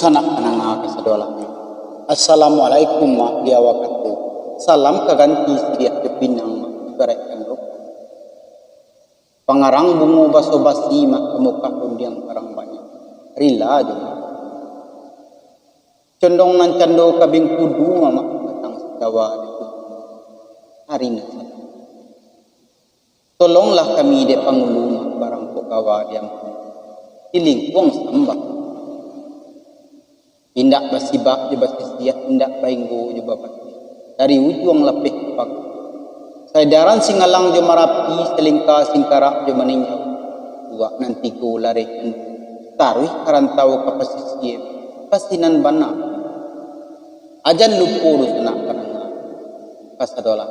sanak kananga kasadola. Assalamualaikum warahmatullahi wabarakatuh. Salam kaganti sediak kepinang ibaratkan roh. Pangarang bungo baso basi mak kemuka undiang parang banyak. Rila juga. Condong nan cando kabing kudu mamak batang sedawa itu. Hari nasa. Tolonglah kami de pangulu mak barang pokawa diam. Ilingkong sambah. Indak basibak je basisiat, indak bainggo je babati. Dari ujung lepih pak. Saidaran singalang je marapi, selingka singkarak je meninjau. Buak nanti go lari taruh karantau ke pesisir, pasinan bana. Ajan lupa urus nak pananga. Kasadola.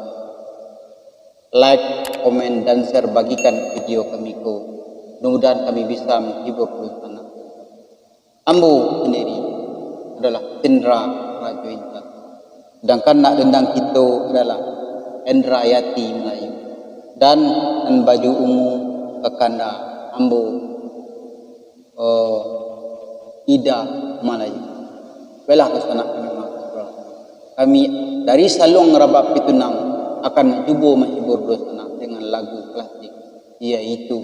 Like, komen dan share bagikan video kami ko. Mudah-mudahan kami bisa menghibur anak. Ambo sendiri adalah Tindra Rajo Intan. Sedangkan nak dendang kita adalah Endra Yati Melayu. Dan baju ungu kekanda Ambo Ida Melayu. Belah kesana kami dari Salong Rabab Pitunang akan mencoba menghibur dosana dengan lagu klasik, yaitu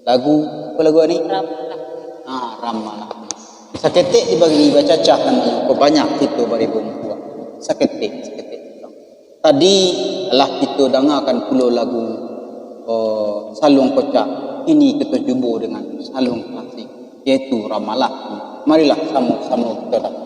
lagu apa lagu ni? Ramalah. Saketik dibagi baca cah namanya. Banyak itu bari buah. Saketik. Tadi adalah kita dengarkan pula lagu Salung Kocak. Ini kita jumpa dengan salung klasik, yaitu Ramalah. Marilah sama-sama kita dengar.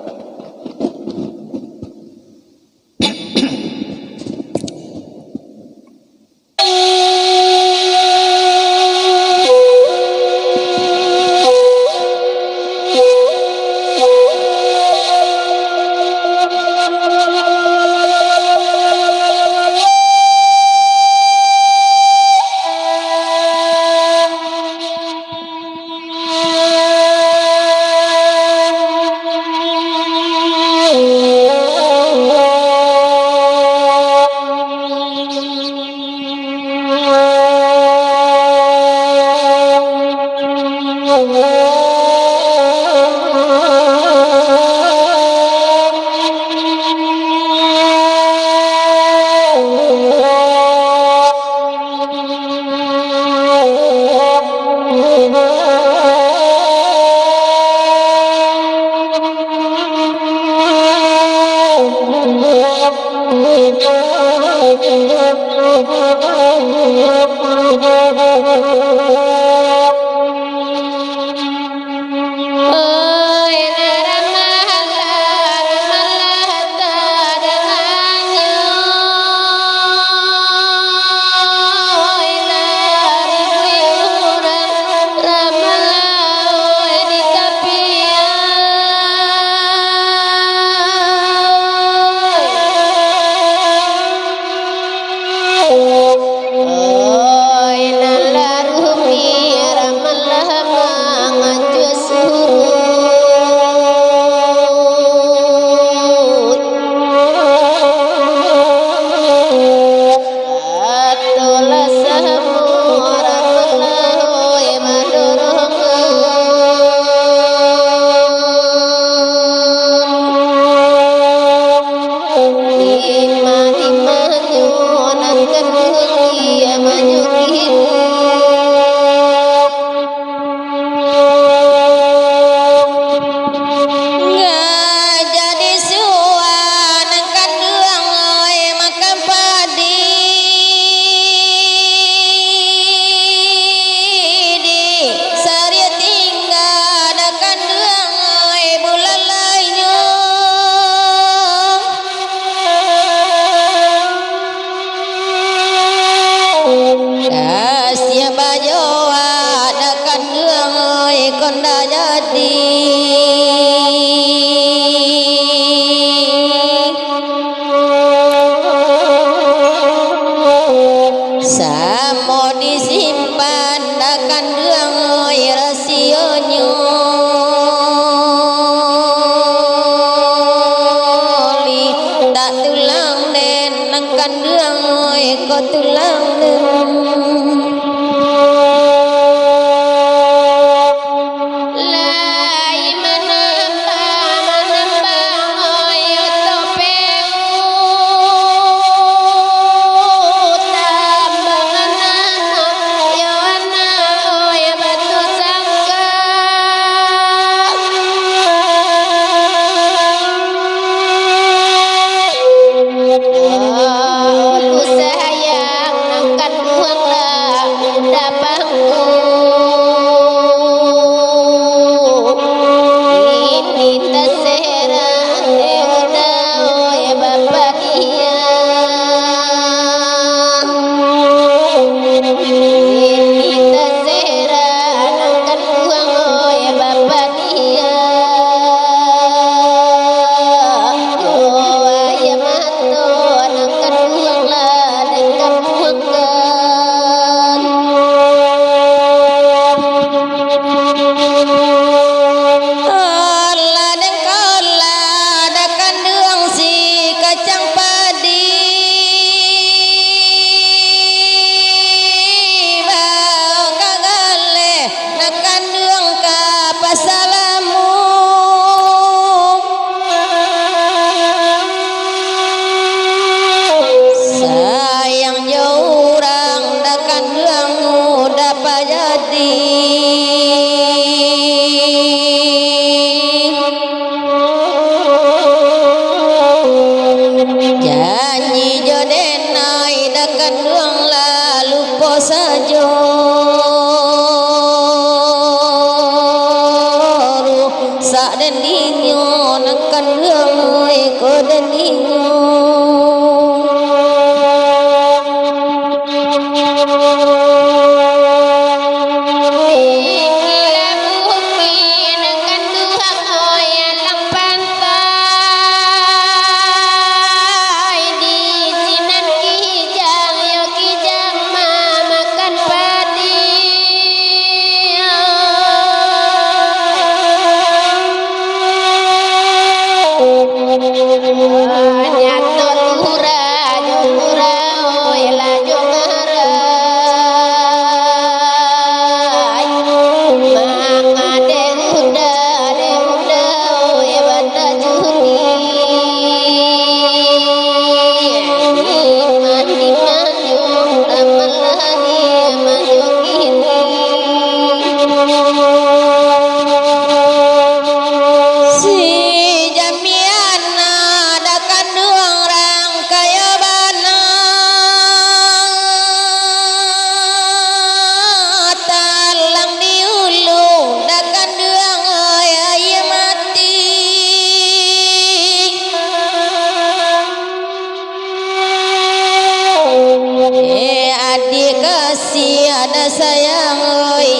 Lai mana jadi janji jodenai dakan ruang lalu po sajo sak den dinyo nangkan ruang ko den dinyo ada sayang oi